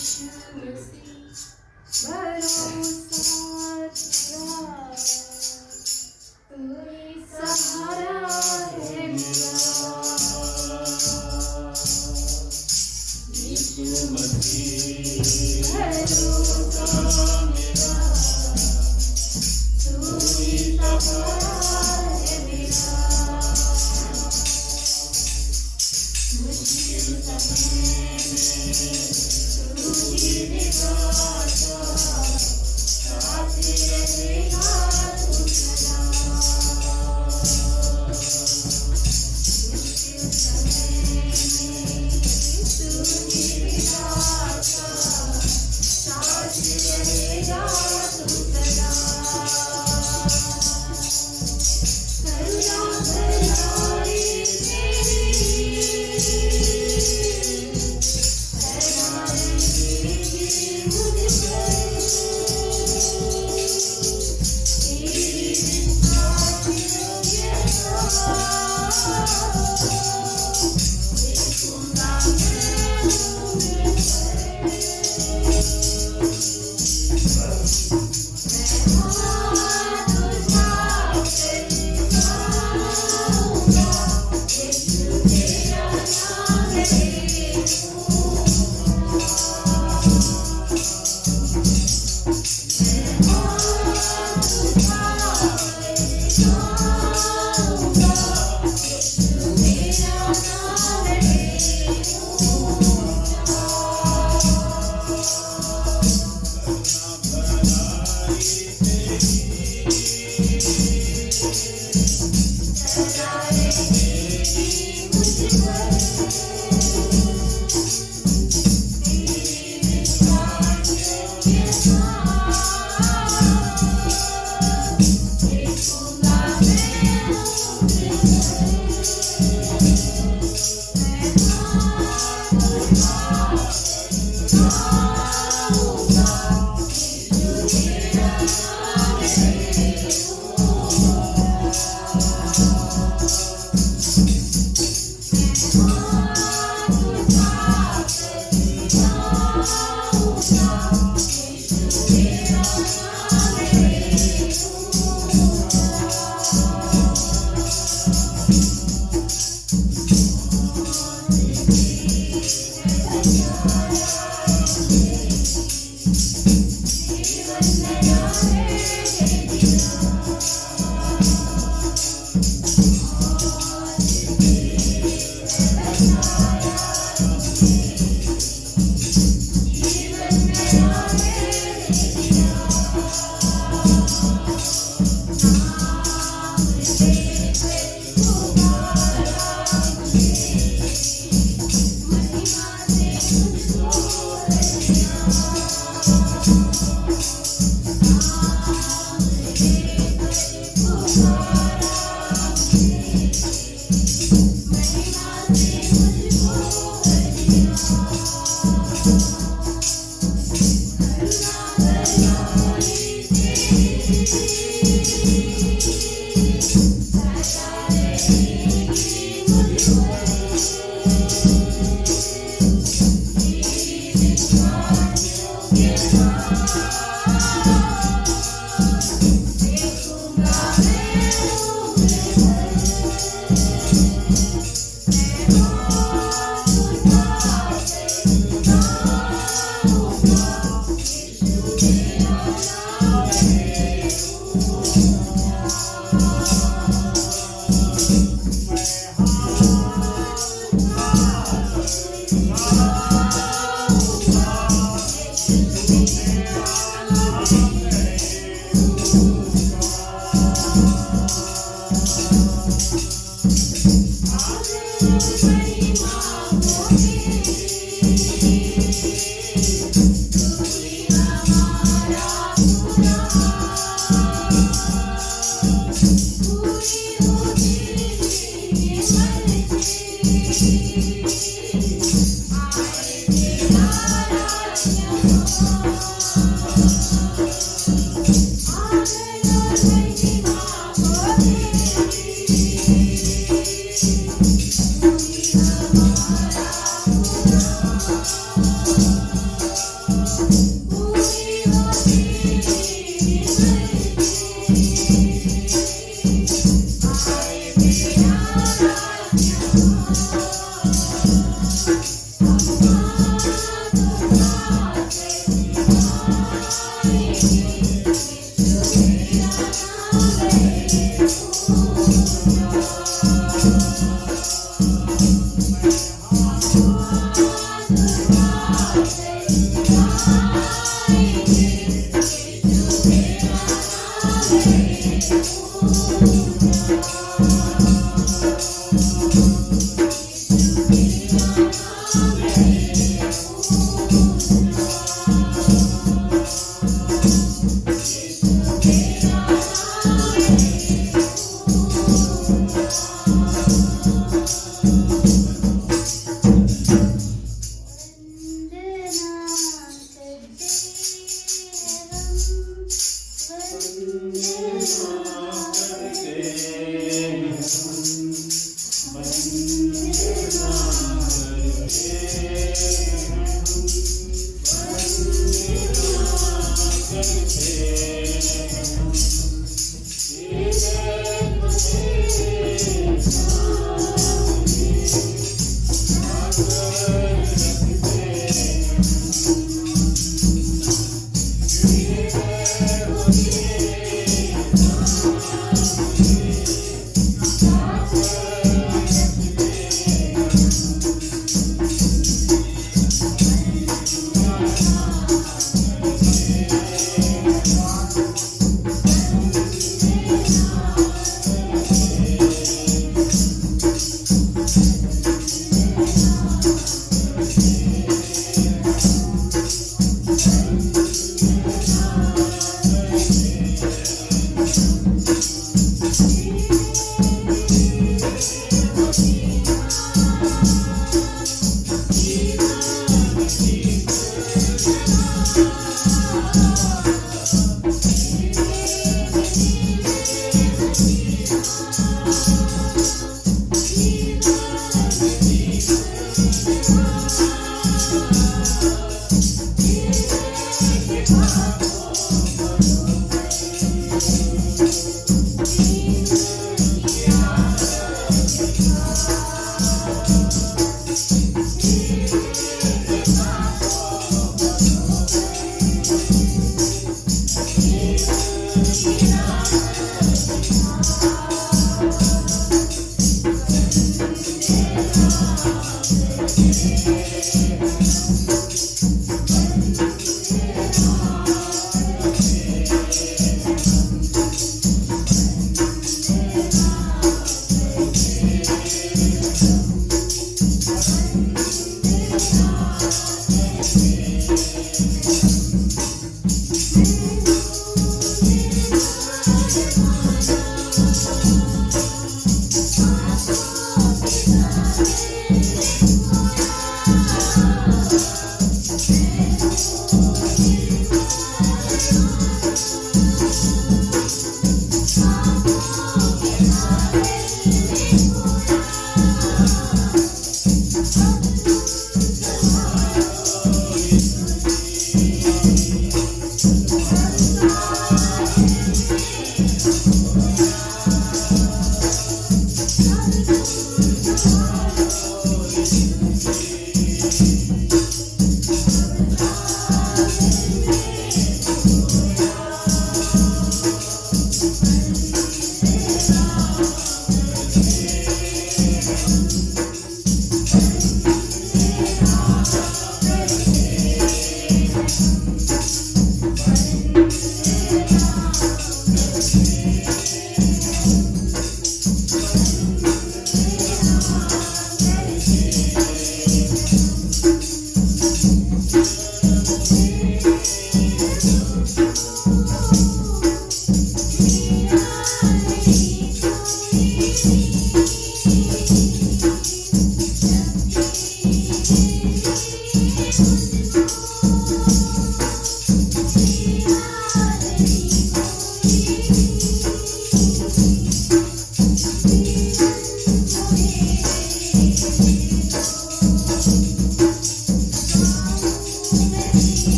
मुझे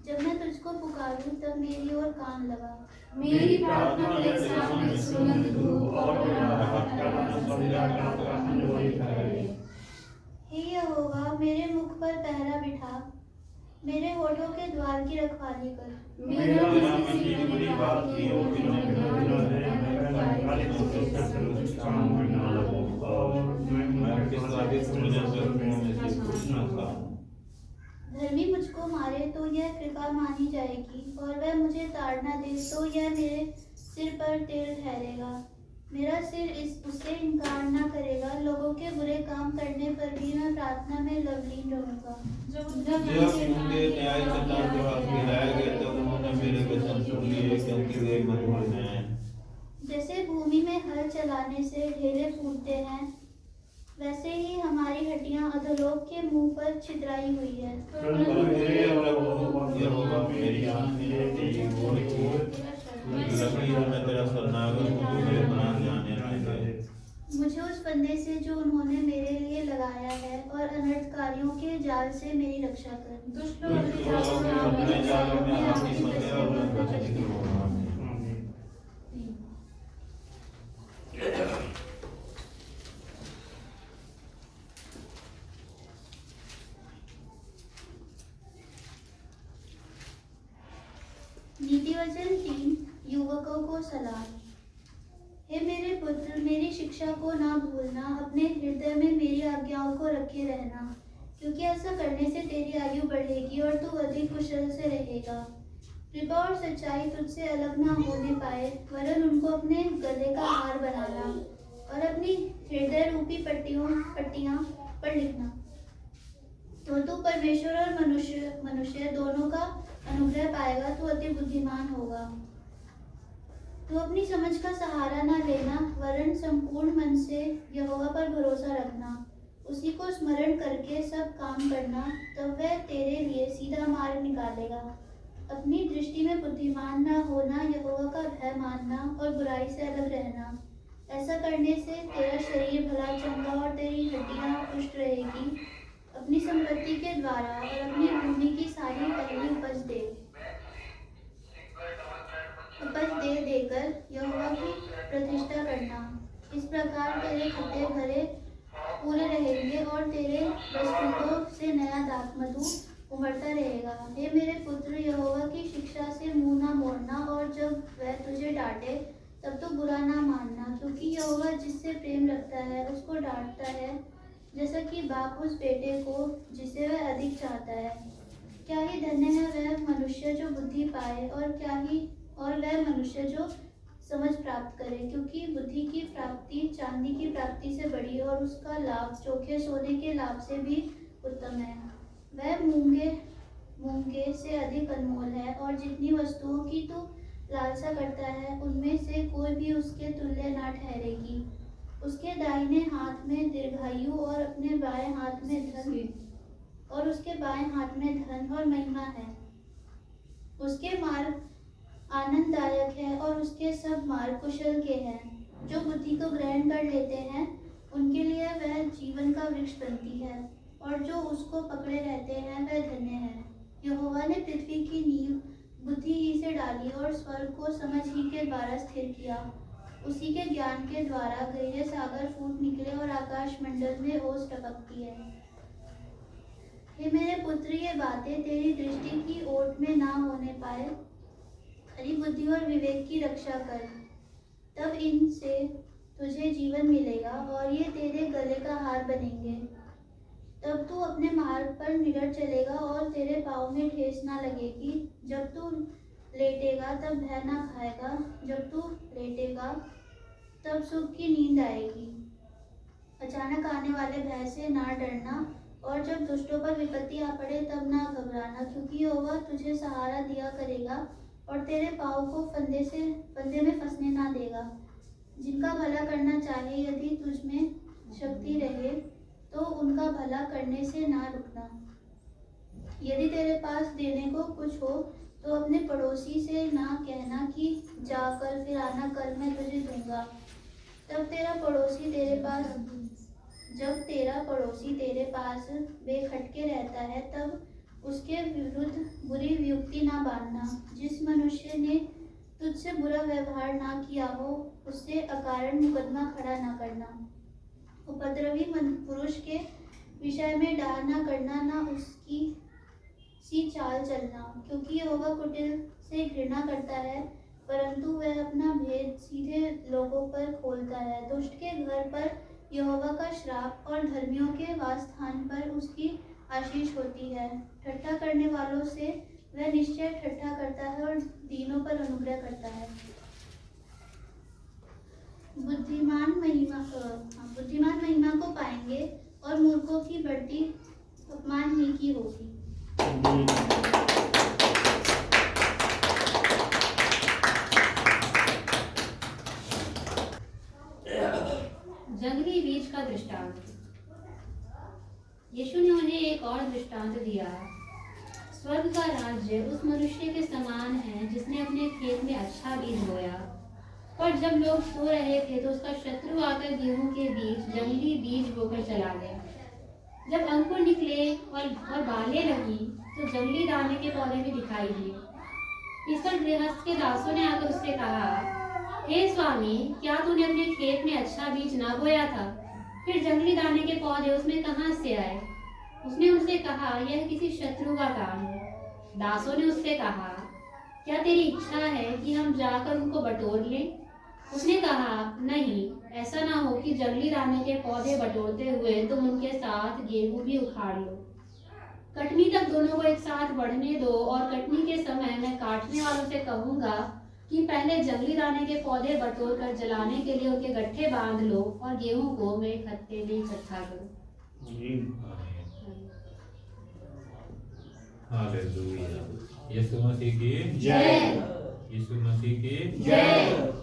जब मैं तुझको पुकारूं तब मेरी ओर कान लगा। मेरी प्रार्थना तेरे सामने सुगंध धूप और हे यहोवा, मेरे मुख पर पहरा बिठा, मेरे होठों के द्वार की रखवाली कर। मेरा किसी की बुरी बात की हो कि मैं ना लगूं और मैं किस आगे मुझे कुछ ना खाऊं। धर्मी मुझको मारे तो यह कृपा मानी जाएगी, और वह मुझे ताड़ना दे तो यह मेरे सिर पर तेल ठहरेगा। मेरा सिर उससे इनकार न करेगा, लोगों के बुरे काम करने पर भी मैं प्रार्थना में लवलीन रहूंगा। जब उनके न्याय चट्टान के पास गिराए गए तब उन्होंने मेरे वचन सुन लिए, क्योंकि वे मधुर हैं। जैसे भूमि में हल चलाने से ढेले फूटते हैं, वैसे ही हमारी हड्डियां अधोलोक के मुंह पर छितराई हुई है। लकड़ी में तेरा सरनागर उस फंदे से जो उन्होंने मेरे लिए लगाया है और अनर्थकारियों के जाल से मेरी रक्षा कर। दुष्ट दुष्ट लोग लोग अपने जालों में हाथी फंसे और वे बचते हो। नीति वचन 3 युवकों को सलाह। हे मेरे पुत्र, मेरी शिक्षा को ना भूलना, अपने हृदय में मेरी आज्ञाओं को रखे रहना, क्योंकि ऐसा करने से तेरी आयु बढ़ेगी और तू अधिक कुशल से रहेगा। कृपा और सच्चाई तुझसे अलग ना होने पाए, वरन उनको अपने गले का हार बनाना और अपनी हृदय रूपी पट्टियां पर लिखना। तो तू परमेश्वर और मनुष्य दोनों का अनुग्रह पाएगा। तू अति बुद्धिमान होगा। तू अपनी समझ का सहारा न लेना, वरन संपूर्ण मन से यहोवा पर भरोसा रखना। उसी को स्मरण करके सब काम करना, तब वह तेरे लिए सीधा मार्ग निकालेगा। अपनी दृष्टि में बुद्धिमान न होना, यहोवा का भय मानना और बुराई से अलग रहना। ऐसा करने से तेरा शरीर भला चंगा और तेरी हड्डियां पुष्ट रहेगी। अपनी संपत्ति के द्वारा और अपनी भूमि की सारी पहली उपज दे देकर यहोवा की प्रतिष्ठा करना। इस प्रकार तेरे खत्ते भरे पूरे रहेंगे और तेरे रसकुंडों से नया दाखमधु उमड़ता रहेगा। हे मेरे पुत्र, यहोवा की शिक्षा से मुंह ना मोड़ना, और जब वह तुझे डांटे तब तो बुरा ना मानना, क्योंकि यहोवा जिससे प्रेम रखता है उसको डांटता है, जैसा कि बाप उस बेटे को जिसे वह अधिक चाहता है। क्या ही धन्य है वह मनुष्य जो बुद्धि पाए, और वह मनुष्य जो समझ प्राप्त करे, क्योंकि बुद्धि की प्राप्ति चांदी की प्राप्ति से बड़ी और उसका लाभ चोखे सोने के लाभ से भी उत्तम है। वह मूंगे से अधिक अनमोल है, और जितनी वस्तुओं की तू लालसा करता है उनमें से कोई भी उसके तुल्य ना ठहरेगी। उसके दाहिने हाथ में दीर्घायु और अपने बाएं हाथ में धन और महिमा है। उसके मार्ग आनंददायक है और उसके सब मार्ग कुशल के हैं। जो बुद्धि को ग्रहण कर लेते हैं उनके लिए वह जीवन का वृक्ष बनती है, और जो उसको पकड़े रहते हैं वह धन्य है। यहोवा ने पृथ्वी की नींव बुद्धि ही से डाली और स्वर्ग को समझ ही के द्वारा स्थिर किया। उसी के ज्ञान के द्वारा गहरे सागर फूट निकले और आकाश मंडल में ओस टपकती है। हे मेरे पुत्र, ये बातें तेरी दृष्टि की ओट में ना होने पाए। खरी बुद्धि और विवेक की रक्षा कर, तब इनसे तुझे जीवन मिलेगा और ये तेरे गले का हार बनेंगे। तब तू अपने मार्ग पर निडर चलेगा और तेरे पाँव में ठेस ना लगेगी। जब तू लेटेगा तब भय ना खाएगा, जब तू लेटेगा तब सुख की नींद आएगी। अचानक आने वाले भय से ना डरना, और जब दुष्टों पर विपत्ति आ पड़े तब ना घबराना, क्योंकि यहोवा तुझे सहारा दिया करेगा और तेरे पाँव को फंदे में फंसने ना देगा। जिनका भला करना चाहे, यदि तुझ में शक्ति रहे तो उनका भला करने से ना रुकना। यदि तेरे पास देने को कुछ हो तो अपने पड़ोसी से ना कहना कि जाकर फिर आना, कल मैं तुझे दूंगा। जब तेरा पड़ोसी तेरे पास बेखटके रहता है तब उसके विरुद्ध बुरी वियुक्ति ना बांधना। जिस मनुष्य ने तुझसे बुरा व्यवहार ना किया हो उससे अकारण मुकदमा खड़ा ना करना। उपद्रवी पुरुष के विषय में डाह ना करना, ना उसकी सी चाल चलना, क्योंकि यहोवा कुटिल से घृणा करता है, परंतु वह अपना भेद सीधे लोगों पर खोलता है। दुष्ट के घर पर यहोवा का श्राप और धर्मियों के वासस्थान पर उसकी आशीष होती है। ठट्ठा करने वालों से वह निश्चय ठट्ठा करता है और दीनों पर अनुग्रह करता है। बुद्धिमान महिमा को पाएंगे और मूर्खों की बढ़ती अपमान ही की होगी। जंगली बीज का दृष्टांत। यीशु ने उन्हें एक और दृष्टांत दिया। स्वर्ग का राज्य उस मनुष्य के समान है जिसने अपने खेत में अच्छा बीज बोया। पर जब लोग सो रहे थे तो उसका शत्रु आकर गेहूं के बीच जंगली बीज बोकर चला गया। जब अंकुर निकले और बालें लगी तो जंगली दाने के पौधे भी दिखाई दिए। इस पर गृहस्थ के दासों ने आकर उससे कहा, हे स्वामी, क्या तूने अपने खेत में अच्छा बीज ना बोया था? फिर जंगली दाने के पौधे उसमें कहां से आए? उसने उनसे कहा, यह किसी शत्रु का काम है। दासों ने उससे कहा, क्या तेरी इच्छा है कि हम जाकर उनको बटोर लें? उसने कहा, नहीं, ऐसा ना हो कि जंगली दाने के पौधे बटोरते हुए तुम उनके साथ गेहूं भी उखाड़ लो। कटनी तक दोनों को एक साथ बढ़ने दो और कटनी के समय मैं काटने वालों से कहूंगा कि पहले जंगली दाने के पौधे बटोर कर जलाने के लिए उनके गट्ठे बांध लो और गेहूं को मेरे खत्ते में इकट्ठा करो। हालेलुया। यीशु मसीह की जय। यीशु मसीह की जय।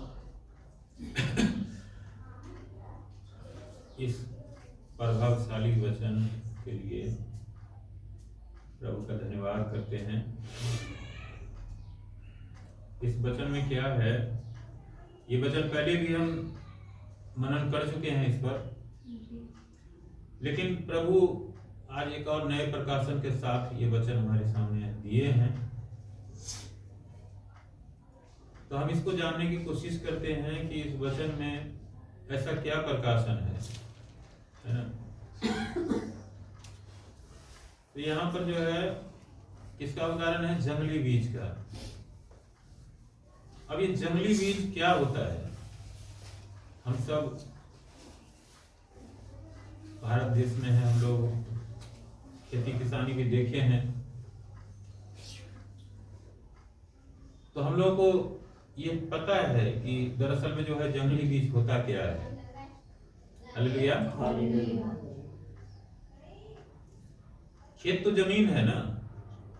इस प्रभावशाली वचन के लिए प्रभु का धन्यवाद करते हैं। इस वचन में क्या है, ये वचन पहले भी हम मनन कर चुके हैं इस पर, लेकिन प्रभु आज एक और नए प्रकाशन के साथ ये वचन हमारे सामने दिए हैं, तो हम इसको जानने की कोशिश करते हैं कि इस वचन में ऐसा क्या प्रकाशन है ना। तो यहाँ पर जो है इसका उदाहरण है जंगली बीज का। अब ये जंगली बीज क्या होता है? हम सब भारत देश में हैं, हम लोग खेती किसानी भी देखे हैं, तो हम लोग को ये पता है कि दरअसल में जो है जंगली बीज होता क्या है। हालेलुया। खेत तो जमीन है ना,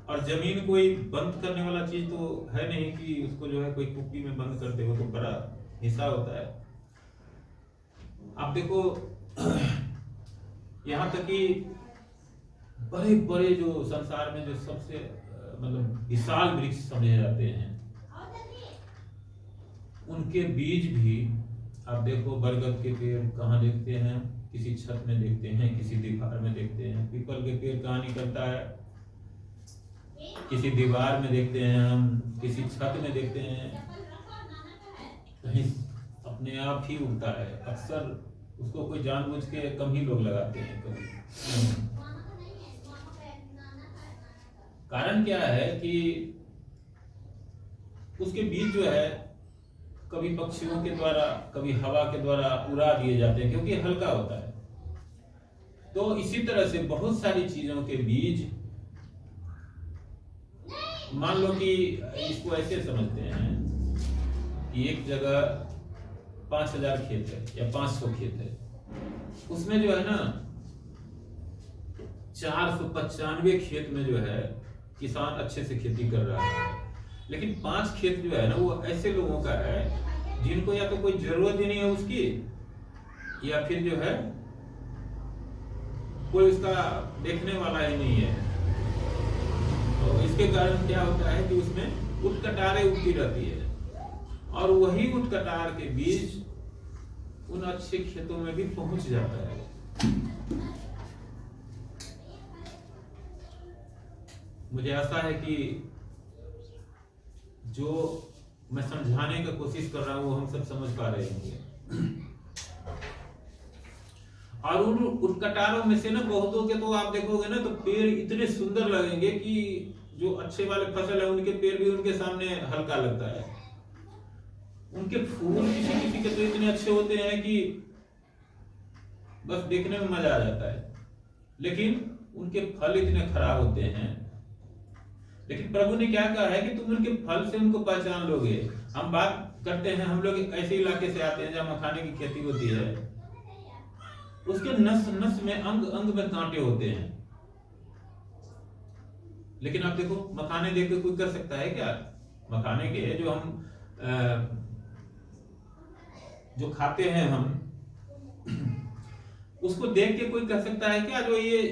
और जमीन कोई बंद करने वाला चीज तो है नहीं कि उसको जो है कोई कुप्पी में बंद कर दे, वो तो बड़ा हिस्सा होता है। आप देखो यहाँ तक कि बड़े बड़े जो संसार में जो सबसे मतलब विशाल वृक्ष समझे जाते हैं, उनके बीज भी आप देखो, बरगद के पेड़ कहाँ देखते हैं? किसी छत में देखते हैं, किसी दीवार में देखते हैं। पीपल के पेड़ कहाँ निकलता है? किसी दीवार में देखते हैं, हम किसी छत में देखते हैं, कहीं अपने आप ही उगता है। अक्सर उसको कोई जानबूझ के कम ही लोग लगाते हैं कभी। कारण क्या है कि उसके बीज जो है कभी पक्षियों के द्वारा, कभी हवा के द्वारा उड़ा दिए जाते हैं, क्योंकि हल्का होता है। तो इसी तरह से बहुत सारी चीजों के बीज, मान लो कि इसको ऐसे समझते हैं कि एक जगह 5000 खेत है या 500 खेत है, उसमें जो है ना 495 खेत में जो है किसान अच्छे से खेती कर रहा है, लेकिन 5 खेत जो है ना वो ऐसे लोगों का है जिनको या तो कोई जरूरत ही नहीं है उसकी, या फिर जो है कोई उसका देखने वाला ही नहीं है। तो इसके कारण क्या होता है कि उसमें उटकटारें उगती रहती है, और वही उटकटार के बीज उन अच्छे खेतों में भी पहुंच जाता है। मुझे आशा है कि जो मैं समझाने की कोशिश कर रहा हूं वो हम सब समझ पा रहे होंगे। और उन उटकटारों में से ना बहुतों के तो आप देखोगे ना तो पेड़ इतने सुंदर लगेंगे कि जो अच्छे वाले फसल है उनके पेड़ भी उनके सामने हल्का लगता है। उनके फूल किसी किसी के तो इतने अच्छे होते हैं कि बस देखने में मजा आ जाता है, लेकिन उनके फल इतने खराब होते हैं। लेकिन प्रभु ने क्या कहा है कि तुम उनके फल से उनको पहचान लोगे। हम बात करते हैं, हम लोग ऐसे इलाके से आते हैं जहाँ मखाने की खेती होती है, उसके नस नस में अंग अंग में कांटे होते हैं, लेकिन आप देखो मखाने देख के कोई कर सकता है क्या? मखाने के जो हम जो खाते हैं हम, उसको देख के कोई कह सकता है क्या जो ये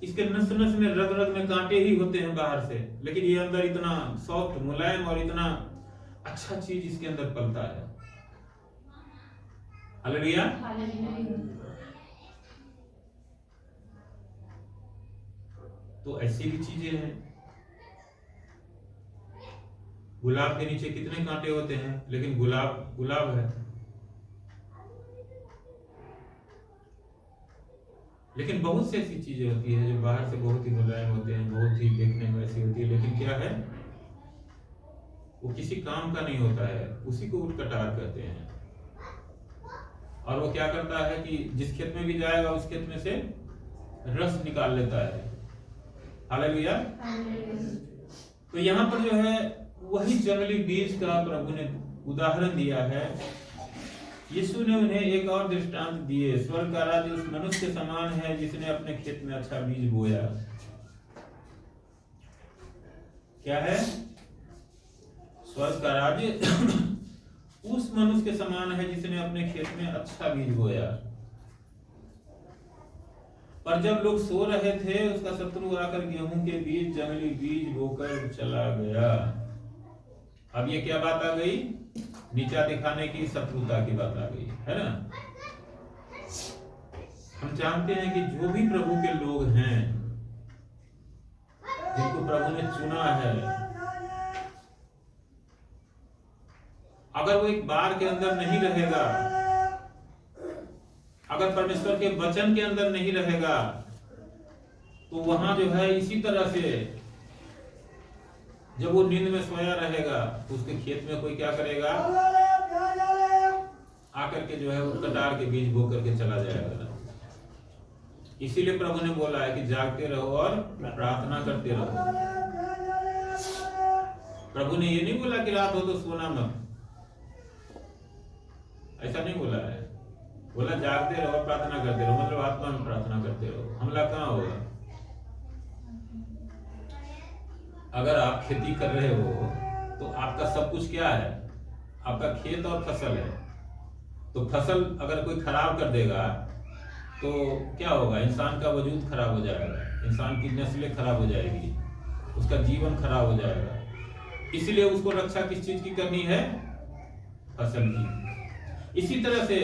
इसके नस नस में रग रग में कांटे ही होते हैं बाहर से, लेकिन ये अंदर इतना सॉफ्ट मुलायम और इतना अच्छा चीज इसके अंदर पलता है। हालेलुया। तो ऐसी भी चीजें हैं। गुलाब के नीचे कितने कांटे होते हैं, लेकिन गुलाब गुलाब है। लेकिन बहुत सी ऐसी चीजें होती है जो बाहर से बहुत ही मुलायम होते हैं, बहुत ही देखने में ऐसी होती है, लेकिन क्या है, वो किसी काम का नहीं होता है, उसी को उटकटार कहते हैं। और वो क्या करता है कि जिस खेत में भी जाएगा उस खेत में से रस निकाल लेता है। हालेलुया। तो यहाँ पर जो है वही जंगली बीज का प्रभु ने उदाहरण दिया है। यीशु ने उन्हें एक और दृष्टांत दिए। स्वर्ग का राज्य उस मनुष्य के समान है जिसने अपने खेत में अच्छा बीज बोया। क्या है? स्वर्ग का राज्य उस मनुष्य के समान है जिसने अपने खेत में अच्छा बीज बोया। पर जब लोग सो रहे थे, उसका शत्रु आकर गेहूं के बीज, जंगली बीज बोकर चला गया। अब ये क्या बात आ गई? नीचा दिखाने की, शत्रुता की बात आ गई, है ना। हम जानते हैं कि जो भी प्रभु के लोग हैं, जिनको प्रभु ने चुना है, अगर वो एक बार के अंदर नहीं रहेगा, अगर परमेश्वर के वचन के अंदर नहीं रहेगा, तो वहां जो है इसी तरह से जब वो नींद में सोया रहेगा तो उसके खेत में कोई क्या करेगा? आकर के जो है वो कटार के बीज बो करके चला जाएगा। इसीलिए प्रभु ने बोला है कि जागते रहो और प्रार्थना करते रहो। प्रभु ने ये नहीं बोला कि रात हो तो सोना मत, ऐसा नहीं बोला है। बोला जागते रहो, प्रार्थना करते रहो, मतलब आत्मा में प्रार्थना करते रहो। हमला कहाँ होगा? अगर आप खेती कर रहे हो तो आपका सब कुछ क्या है? आपका खेत और फसल है। तो फसल अगर कोई खराब कर देगा तो क्या होगा? इंसान का वजूद खराब हो जाएगा, इंसान की नस्लें खराब हो जाएगी, उसका जीवन खराब हो जाएगा। इसलिए उसको रक्षा किस चीज की करनी है? फसल की। इसी तरह से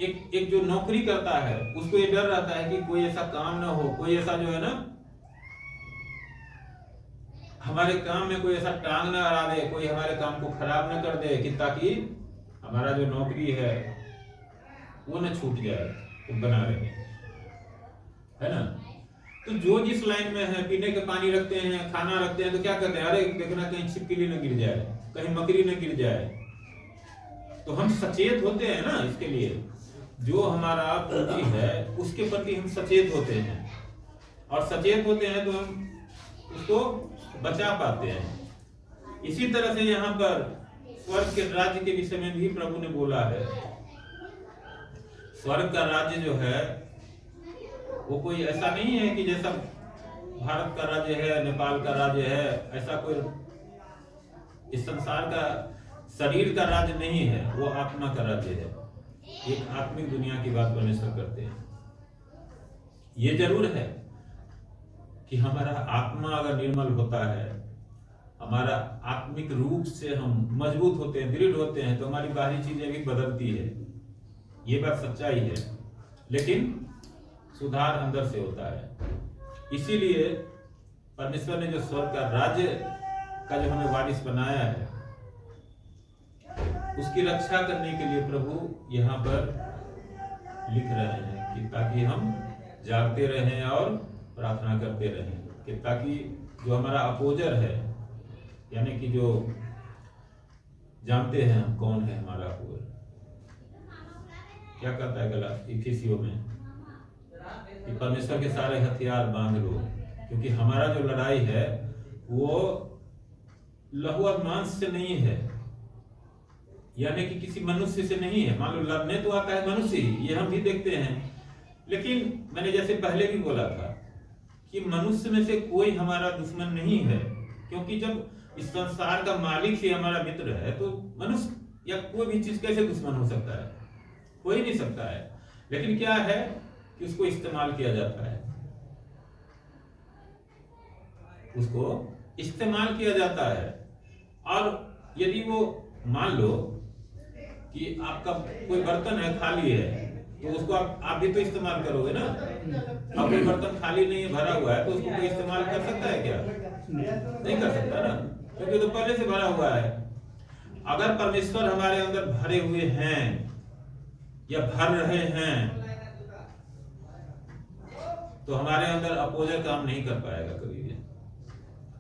एक जो नौकरी करता है उसको ये डर रहता है कि कोई ऐसा काम ना हो, कोई ऐसा जो है ना हमारे काम में कोई ऐसा टांग ना अड़ा दे, कोई हमारे काम को खराब ना कर दे, कि ताकि हमारा जो नौकरी है वो न छूट जाए, तो बना रहे, है ना। तो जो जिस लाइन में है, पीने का पानी रखते हैं, खाना रखते हैं, तो क्या कहते हैं? अरे देखना कहीं छिपकली न गिर जाए, कहीं मकड़ी न गिर जाए। तो हम सचेत होते हैं ना इसके लिए। जो हमारा पूंजी है उसके प्रति हम सचेत होते हैं, और सचेत होते हैं तो हम उसको बचा पाते हैं। इसी तरह से यहाँ पर स्वर्ग के राज्य के विषय में भी प्रभु ने बोला है। स्वर्ग का राज्य जो है वो कोई ऐसा नहीं है कि जैसा भारत का राज्य है, नेपाल का राज्य है, ऐसा कोई इस संसार का शरीर का राज्य नहीं है। वो आत्मा का राज्य है। एक आत्मिक दुनिया की बात परमेश्वर करते हैं। ये जरूर है कि हमारा आत्मा अगर निर्मल होता है, हमारा आत्मिक रूप से हम मजबूत होते हैं, दृढ़ होते हैं, तो हमारी बाहरी चीजें भी बदलती है। ये बात सच्चाई है, लेकिन सुधार अंदर से होता है। इसीलिए परमेश्वर ने जो स्वर्ग का राज्य का जो हमें वारिस बनाया है, उसकी रक्षा करने के लिए प्रभु यहाँ पर लिख रहे हैं कि ताकि हम जागते रहें और प्रार्थना करते रहें, कि ताकि जो हमारा अपोजर है, यानी कि जो जानते हैं हम कौन है हमारा अपोजर, क्या कहता है गला इफिसियों में कि परमेश्वर के सारे हथियार बांध लो, क्योंकि हमारा जो लड़ाई है वो लहू और मांस से नहीं है, यानी कि किसी मनुष्य से नहीं है। मान लो लड़ने तो आता है मनुष्य ही, ये हम भी देखते हैं, लेकिन मैंने जैसे पहले भी बोला था कि मनुष्य में से कोई हमारा दुश्मन नहीं है, क्योंकि जब इस संसार का मालिक ही हमारा मित्र है तो मनुष्य या कोई भी चीज कैसे दुश्मन हो सकता है? हो ही नहीं सकता है। लेकिन क्या है कि उसको इस्तेमाल किया जाता है, उसको इस्तेमाल किया जाता है। और यदि वो मान लो कि आपका कोई बर्तन है खाली है तो उसको आप भी तो इस्तेमाल करोगे ना। अब कोई बर्तन खाली नहीं है भरा हुआ है तो उसको कोई इस्तेमाल कर सकता है क्या? नहीं कर सकता ना, क्योंकि तो पहले से भरा हुआ है। अगर परमेश्वर हमारे अंदर भरे हुए हैं या भर रहे हैं तो हमारे अंदर अपोजर काम नहीं कर पाएगा कभी भी।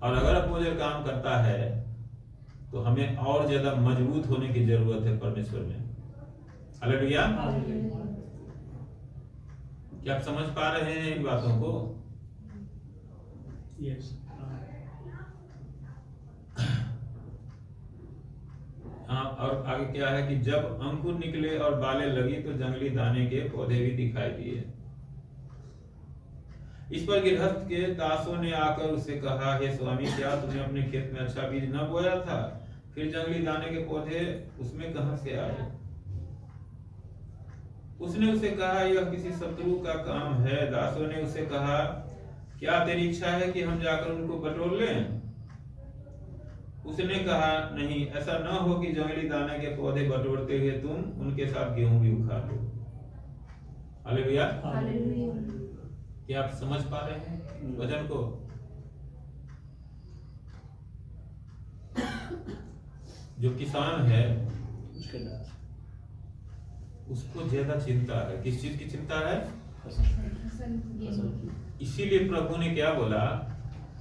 और अगर अपोजर काम करता है तो हमें और ज्यादा मजबूत होने की जरूरत है परमेश्वर में। हालेलुया। क्या आप समझ पा रहे हैं इन बातों को? यस। हाँ, और आगे क्या है कि जब अंकुर निकले और बालें लगी तो जंगली दाने के पौधे भी दिखाई दिए। इस पर गृहस्थ के दासों ने आकर उससे कहा, हे स्वामी, क्या तुमने अपने खेत में अच्छा बीज न बोया था? फिर जंगली दाने के पौधे उसमें कहां से आए? उसने उसे कहा, यह किसी शत्रु का काम है। दासों ने उससे कहा, क्या तेरी इच्छा है कि हम जाकर उनको बटोर लें? उसने कहा, नहीं, ऐसा न हो कि जंगली दाने के पौधे बटोरते हुए तुम उनके साथ गेहूं भी उखाड़ लो। हालेलुया। क्या आप समझ पा रहे हैं वचन को? जो किसान है उसको ज्यादा चिंता है। किस चीज की चिंता है? इसीलिए प्रभु ने क्या बोला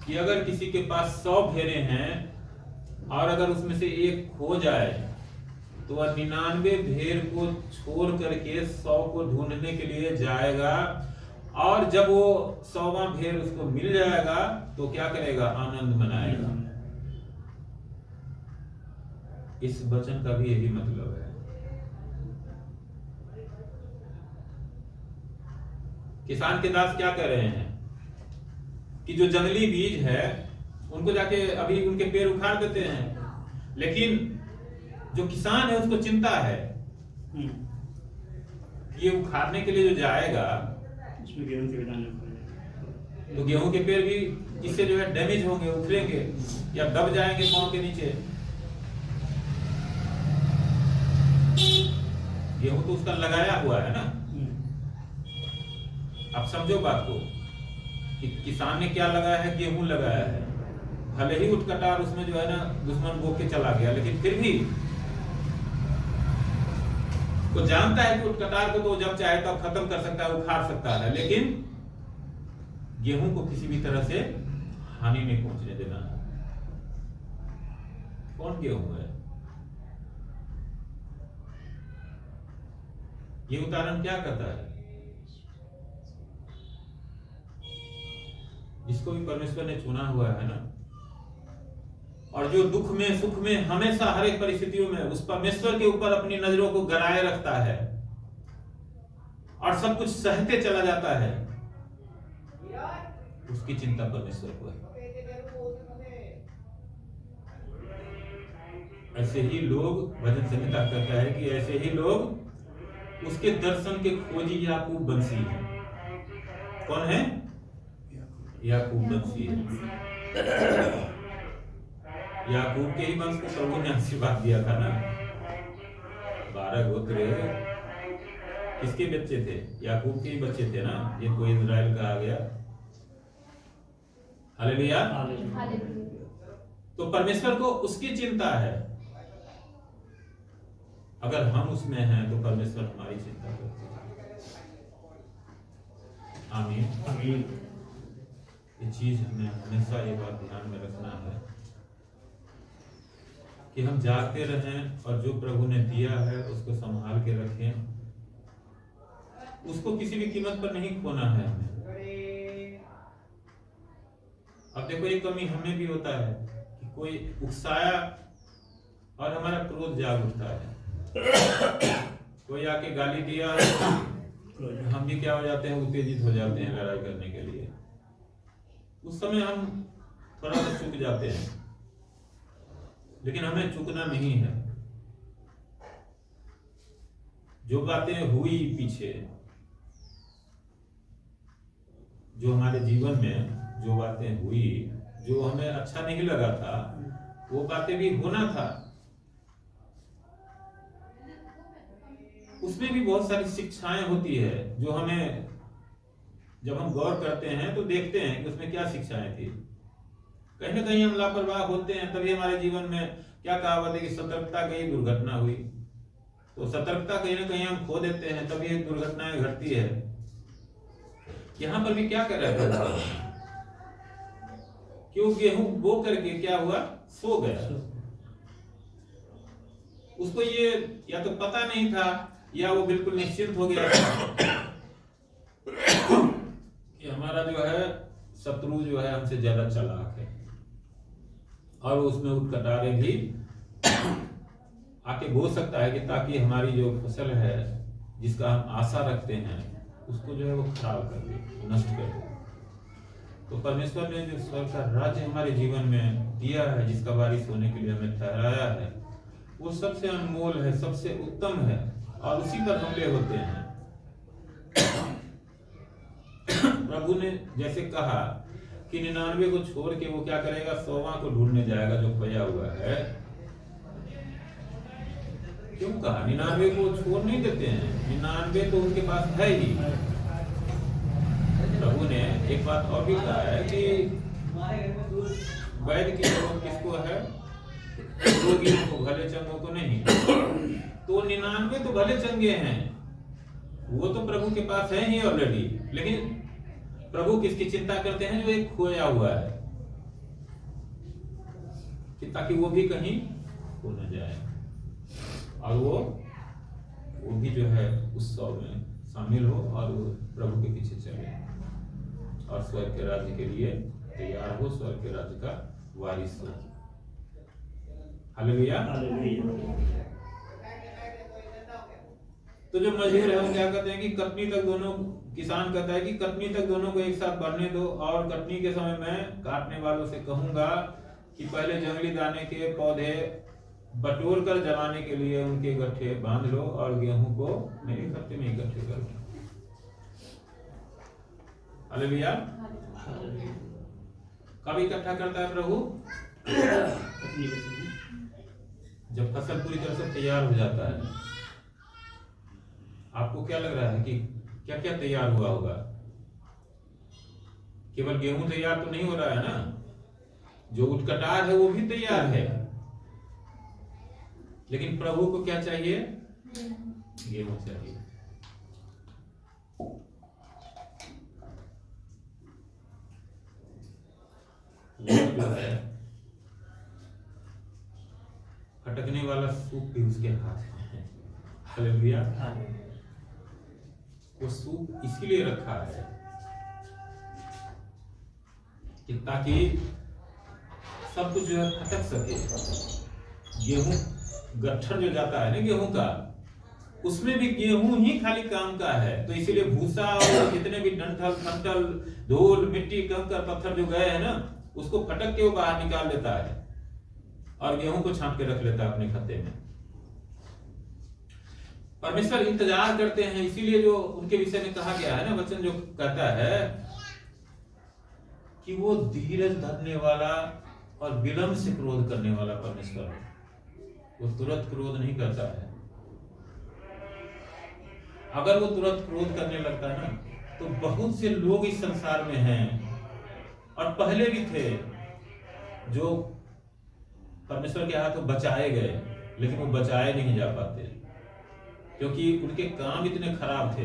कि अगर किसी के पास 100 भेड़ें हैं और अगर उसमें से एक खो जाए तो वह 99 भेड़ को छोड़ करके 100 को ढूंढने के लिए जाएगा, और जब वो 100वां भेड़ उसको मिल जाएगा तो क्या करेगा? आनंद मनाएगा। इस वचन का भी यही मतलब है। किसान के दास क्या कर रहे हैं कि जो जंगली बीज है उनको जाके अभी उनके पेड़ उखाड़ देते हैं, लेकिन जो किसान है उसको चिंता है कि ये उखाड़ने के लिए जो जाएगा तो गेहूं के पेड़ भी इससे जो है डैमेज होंगे, उखड़ेंगे या दब जाएंगे पांव के नीचे। गेहूं तो उसका लगाया हुआ है ना। आप समझो बात को कि किसान ने क्या लगाया है? गेहूं लगाया है। भले ही उठकटार उसमें जो है ना दुश्मन बो के चला गया, लेकिन फिर भी वो जानता है कि उठकटार को तो जब चाहे तब खत्म कर सकता है, उखाड़ सकता है, लेकिन गेहूं को किसी भी तरह से हानि नहीं पहुंचने देना। कौन गेहूं है? ये उदाहरण क्या करता है? जिसको भी परमेश्वर ने चुना हुआ है ना, और जो दुख में सुख में हमेशा हर एक परिस्थितियों में उस परमेश्वर के ऊपर अपनी नजरों को गड़ाए रखता है और सब कुछ सहते चला जाता है, उसकी चिंता परमेश्वर को है। ऐसे ही लोग, भजन संहिता कहता है कि ऐसे ही लोग उसके दर्शन के खोजी याकूब बंसी है। कौन है? याकूब बंसी है। याकूब के ही वंश को प्रभु ने आशीर्वाद दिया था ना। 12 गोत्र किसके बच्चे थे? याकूब के ही बच्चे थे ना, जिनको इजराइल कहा गया। हालेलुया। तो परमेश्वर को उसकी चिंता है। अगर हम उसमें हैं तो परमेश्वर हमारी चिंता करते हैं। आमीन आमीन। ये चीज हमें हमेशा ये बात ध्यान में रखना है कि हम जागते रहें और जो प्रभु ने दिया है उसको संभाल के रखें। उसको किसी भी कीमत पर नहीं खोना है हमें। अब देखो, एक कमी हमें भी होता है कि कोई उकसाया और हमारा क्रोध जाग उठता है। कोई आके गाली दिया, हम भी क्या हो जाते हैं? उत्तेजित हो जाते हैं लड़ाई करने के लिए। उस समय हम थोड़ा सा चूक जाते हैं, लेकिन हमें चूकना नहीं है। जो बातें हुई पीछे, जो हमारे जीवन में जो बातें हुई, जो हमें अच्छा नहीं लगा था, वो बातें भी होना था। उसमें भी बहुत सारी शिक्षाएं होती है जो हमें जब हम गौर करते हैं तो देखते हैं कि उसमें क्या शिक्षाएं थी। कहीं ना कहीं हम लापरवाह होते हैं, तभी हमारे जीवन में क्या कहावत है कि सतर्कता गई दुर्घटना हुई। तो सतर्कता कहीं ना कहीं हम खो देते हैं, तभी एक दुर्घटनाएं घटती है। यहां पर भी क्या कर रहा था कि वो गेहूं बो करके क्या हुआ, सो गया। उसको ये या तो पता नहीं था या वो बिल्कुल निश्चिंत हो गया कि हमारा जो है शत्रु जो है हमसे ज्यादा चालाक है, और उसमें उत्कटारे भी आके बो सकता है कि ताकि हमारी जो फसल है जिसका हम आशा रखते हैं उसको जो है वो खराब कर दे, नष्ट कर दे। तो परमेश्वर ने जो स्वर्ग का राज्य हमारे जीवन में दिया है, जिसका वारिस होने के लिए हमें ठहराया है, वो सबसे अनमोल है, सबसे उत्तम है, और उसी पर हमले होते हैं। प्रभु ने जैसे कहा कि 99 को छोड़ के वो क्या करेगा, 100वां को ढूंढने जाएगा जो खोया हुआ है। क्यों कहा? 99 को छोड़ नहीं देते हैं, 99 तो उनके पास है ही। प्रभु ने एक बात और भी कहा है कि वैद्य की जरूरत किसको है, रोगियों को, भले चंगों को नहीं। तो 99 तो भले चंगे हैं, वो तो प्रभु के पास है ही ऑलरेडी, लेकिन प्रभु किसकी चिंता करते हैं, जो एक खोया हुआ है, कि ताकि वो भी कहीं खो न जाए, और वो भी जो है उस 100 में शामिल हो और वो प्रभु के पीछे चले और स्वर्ग के राज्य के लिए तैयार हो, स्वर्ग के राज्य का वारिस हो। हालेलुया। तो जो मजदूर है वो क्या कहते हैं कि कटनी तक दोनों, किसान कहता है कि कटनी तक दोनों को एक साथ बढ़ने दो, और कटनी के समय मैं काटने वालों से कहूंगा कि पहले जंगली दाने के पौधे बटोर कर जलाने के लिए उनके गट्ठे बांध लो, और गेहूं को मेरे खत्ते में इकट्ठे कर लो। हालेलुया। कब इकट्ठा करता है प्रभु? जब फसल पूरी तरह से तैयार हो जाता है। आपको क्या लग रहा है कि क्या क्या तैयार हुआ होगा? केवल गेहूं तैयार तो नहीं हो रहा है ना, जो उटकटार है वो भी तैयार है, लेकिन प्रभु को क्या चाहिए? गेहूं चाहिए। जो है फटकने वाला सूप भी उसके हाथ में है। हालेलुया। वो सूप इसीलिए रखा है कि ताकि सब कुछ जो है फटक सके। गेहूं गट्ठर जो जाता है ना गेहूं का, उसमें भी गेहूं ही खाली काम का है। तो इसीलिए भूसा और जितने भी डंठल फंटल धूल मिट्टी कंकर पत्थर जो गए हैं ना, उसको फटक के वो बाहर निकाल देता है और गेहूं को छांट के रख लेता है अपने खत्ते में। परमेश्वर इंतजार करते हैं, इसीलिए जो उनके विषय में कहा गया है ना, वचन जो कहता है कि वो धीरज धरने वाला और विलंब से क्रोध करने वाला परमेश्वर है। वो तुरंत क्रोध नहीं करता है। अगर वो तुरंत क्रोध करने लगता है ना, तो बहुत से लोग इस संसार में हैं और पहले भी थे जो परमेश्वर के हाथों बचाए गए, लेकिन वो बचाए नहीं जा पाते क्योंकि उनके काम इतने खराब थे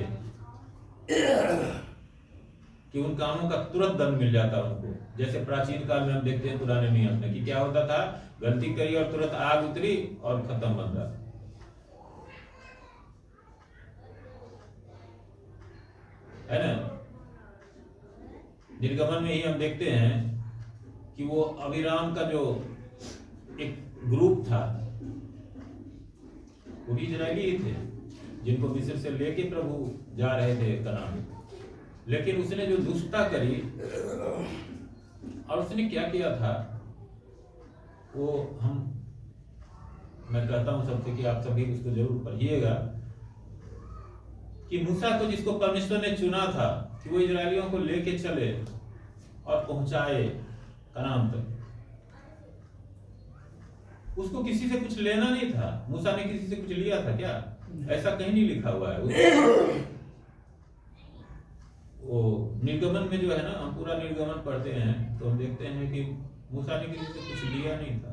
कि उन कामों का तुरंत दंड मिल जाता उनको। जैसे प्राचीन काल में हम देखते हैं पुराने नियम में कि क्या होता था, गलती करी और तुरंत आग उतरी और खत्म बंदा। है ना? निर्गमन में ही हम देखते हैं कि वो अभिराम का जो एक ग्रुप था, वो भी इजरायली ही थे जिनको मिस्र से लेके प्रभु जा रहे थे कनान। लेकिन उसने जो दुष्टता करी और उसने क्या किया था, वो मैं कहता हूं सबसे कि आप सभी उसको जरूर पढ़िएगा कि मूसा को जिसको परमेश्वर ने चुना था कि वो इजरायलियों को लेके चले और पहुंचाए कनान तक, उसको किसी से कुछ लेना नहीं था। मूसा ने किसी से कुछ लिया था क्या? ऐसा कहीं नहीं लिखा हुआ है। वो निर्गमन में जो है ना, हम पूरा निर्गमन पढ़ते हैं तो हम देखते हैं कि मूसा ने किसी से कुछ लिया नहीं था,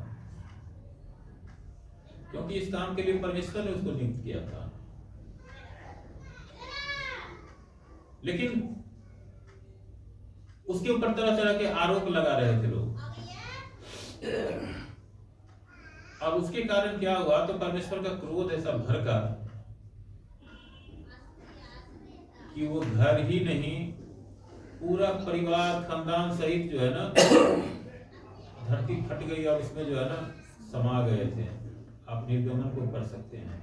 क्योंकि इस काम के लिए परमेश्वर ने उसको नियुक्त किया था। लेकिन उसके ऊपर तरह तरह के आरोप लगा रहे थे लोग, और उसके कारण क्या हुआ, तो परमेश्वर का क्रोध ऐसा भड़का कि वो घर ही नहीं, पूरा परिवार खानदान सहित जो है ना, धरती फट गई और इसमें जो है ना समा गए थे। आप निर्गमन को पढ़ सकते हैं।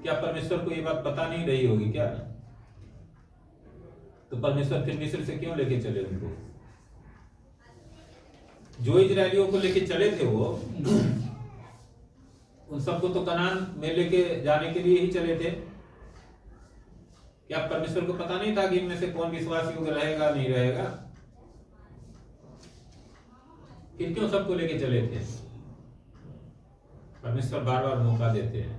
क्या परमेश्वर को ये बात पता नहीं रही होगी क्या? तो परमेश्वर फिर मिस्र से क्यों लेके चले उनको? जो इजरायलियों को लेके चले थे वो उन सबको तो कनान में लेके जाने के लिए ही चले थे। क्या परमेश्वर को पता नहीं था कि इनमें से कौन विश्वास योग्य रहेगा नहीं रहेगा? फिर क्यों सबको लेके चले थे? परमेश्वर बार बार मौका देते हैं,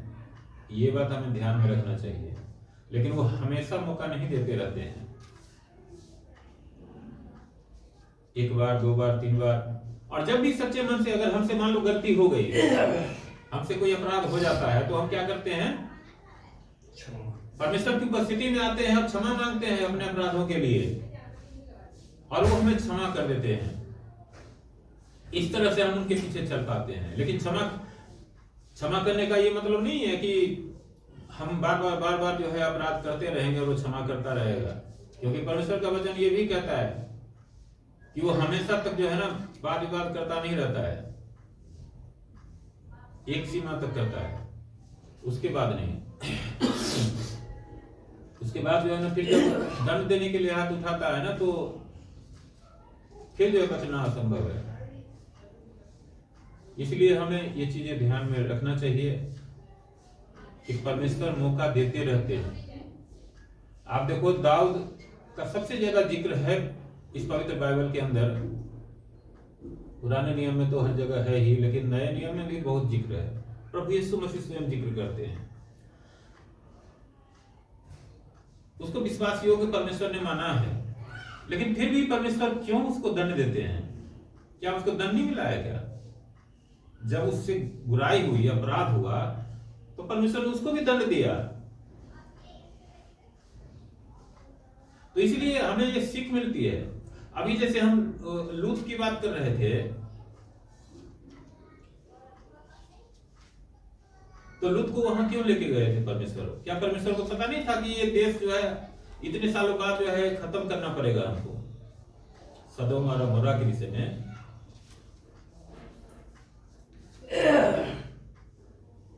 ये बात हमें ध्यान में रखना चाहिए, लेकिन वो हमेशा मौका नहीं देते रहते हैं। एक बार, दो बार, तीन बार, और जब भी सच्चे मन से अगर हमसे मान लो गलती हो गई, हमसे कोई अपराध हो जाता है, तो हम क्या करते हैं? परमेश्वर की उपस्थिति में आते हैं और क्षमा मांगते हैं अपने अपराधों के लिए, और वो हमें क्षमा कर देते हैं। इस तरह से हम उनके पीछे चल पाते हैं। लेकिन क्षमा करने का ये मतलब नहीं है कि हम बार बार जो है अपराध करते रहेंगे और वो क्षमा करता रहेगा, क्योंकि परमेश्वर का वचन ये भी कहता है कि वो हमेशा तक जो है ना वाद विवाद करता नहीं रहता है, एक सीमा तक करता है, उसके बाद नहीं। उसके बाद जो है ना फिर जब दंड देने के लिए हाथ उठाता है ना, तो फिर जो है बचना असंभव है। इसलिए हमें ये चीजें ध्यान में रखना चाहिए कि परमेश्वर मौका देते रहते हैं। आप देखो दाऊद का सबसे ज्यादा जिक्र है इस पवित्र बाइबल के अंदर। पुराने नियम में तो हर जगह है ही, लेकिन नए नियम में भी बहुत जिक्र है। प्रभु यीशु मसीह स्वयं जिक्र करते हैं। उसको विश्वास योग्य परमेश्वर ने माना है, लेकिन फिर भी परमेश्वर क्यों उसको दंड देते हैं? क्या उसको दंड नहीं मिला है क्या? जब उससे बुराई हुई, अपराध हुआ, तो परमेश्वर ने उसको भी दंड दिया। तो इसलिए हमें ये सीख मिलती है। अभी जैसे हम लूत की बात कर रहे थे, तो लूत को वहां क्यों लेके गए थे परमेश्वर? क्या परमेश्वर को पता नहीं था कि ये देश जो है इतने सालों बाद जो है खत्म करना पड़ेगा हमको, सदोम और अमोरा के विषय में?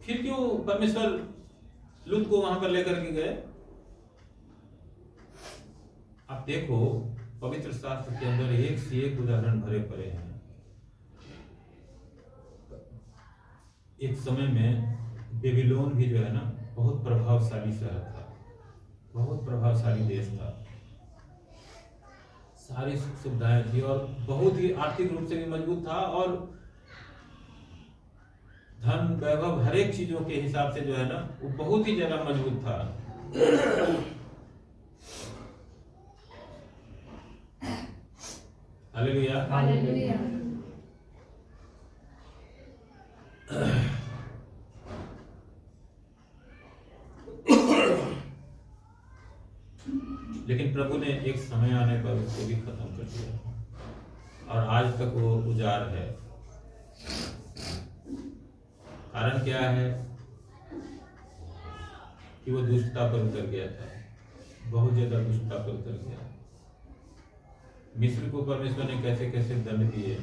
फिर क्यों परमेश्वर लूत को वहां पर लेकर के गए? आप देखो पवित्र शास्त्र के अंदर एक से एक उदाहरण भरे पड़े हैं। एक समय में बेबीलोन भी जो है ना बहुत प्रभावशाली शहर था, बहुत प्रभावशाली देश था, सारी सुख सुविधाएं थी और बहुत ही आर्थिक रूप से भी मजबूत था, और धन वैभव हर एक चीजों के हिसाब से जो है ना वो बहुत ही ज्यादा मजबूत था। Hallelujah, hallelujah. लेकिन प्रभु ने एक समय आने पर उसको भी खत्म कर दिया, और आज तक वो उजाड़ है। कारण क्या है? कि वो दुष्टता पर उतर गया था, बहुत ज्यादा दुष्टता पर उतर गया। मिस्र को परमेश्वर ने कैसे कैसे दंड दिए।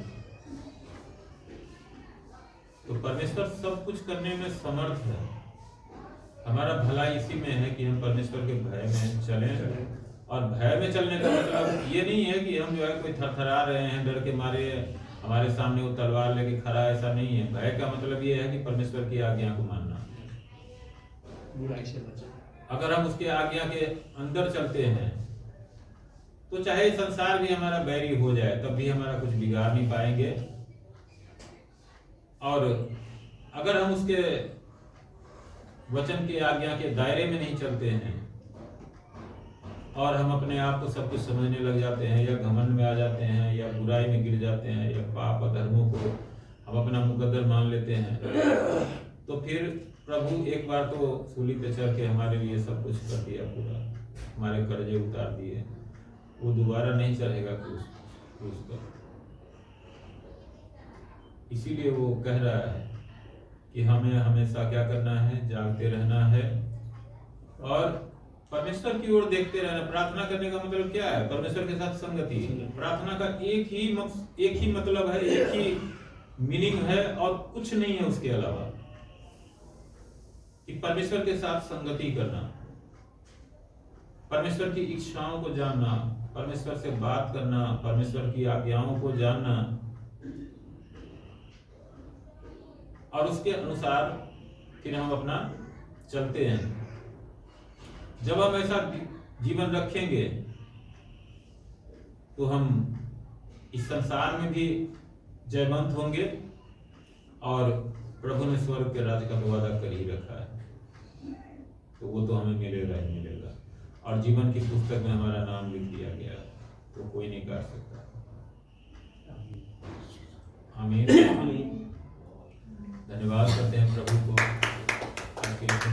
तो परमेश्वर सब कुछ करने में समर्थ है। हमारा भला इसी में है कि हम परमेश्वर के भय में चलें। और भय में चलने का मतलब ये नहीं है कि हम जो है कोई थरथरा रहे हैं डर के मारे, हमारे सामने वो तलवार लेके खड़ा, ऐसा नहीं है। भय का मतलब ये है कि परमेश्वर की आज्ञा को मानना, बुराई से बचना। अगर हम उसके आज्ञा के अंदर चलते हैं तो चाहे संसार भी हमारा बैरी हो जाए तब भी हमारा कुछ बिगाड़ नहीं पाएंगे। और अगर हम उसके वचन की आज्ञा के दायरे में नहीं चलते हैं और हम अपने आप को सब कुछ समझने लग जाते हैं, या घमंड में आ जाते हैं, या बुराई में गिर जाते हैं, या पाप अधर्मों को हम अपना मुकद्दर मान लेते हैं, तो फिर प्रभु एक बार तो सूली पे चढ़ के हमारे लिए सब कुछ कर दिया, पूरा हमारे कर्जे उतार दिए, वो दोबारा नहीं चढ़ेगा क्रूस पर। इसीलिए वो कह रहा है कि हमें हमेशा क्या करना है, जागते रहना है और परमेश्वर की ओर देखते रहना। प्रार्थना करने का मतलब क्या है? परमेश्वर के साथ संगति। प्रार्थना का एक ही मतलब है, एक ही मीनिंग है और कुछ नहीं है उसके अलावा, कि परमेश्वर के साथ संगति करना, परमेश्वर की इच्छाओं को जानना, परमेश्वर से बात करना, परमेश्वर की आज्ञाओं को जानना और उसके अनुसार फिर हम अपना चलते हैं। जब हम ऐसा जीवन रखेंगे तो हम इस संसार में भी जयवंत होंगे और प्रभु ने स्वर्ग के राज्य का तो वादा कर ही रखा है, तो वो तो हमें मिलेगा ही मिलेगा। और जीवन की पुस्तक में हमारा नाम लिख दिया गया, तो कोई नहीं काट सकता। आमीन। धन्यवाद करते हैं प्रभु को आपके वचन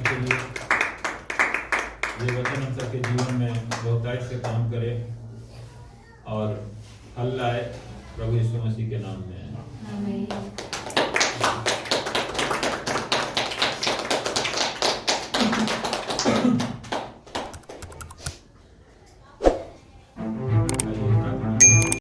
के लिए। ये वचन हम सबके जीवन में बहुतायत से काम करे और फल लाए, प्रभु यीशु मसीह के नाम में। आमीन।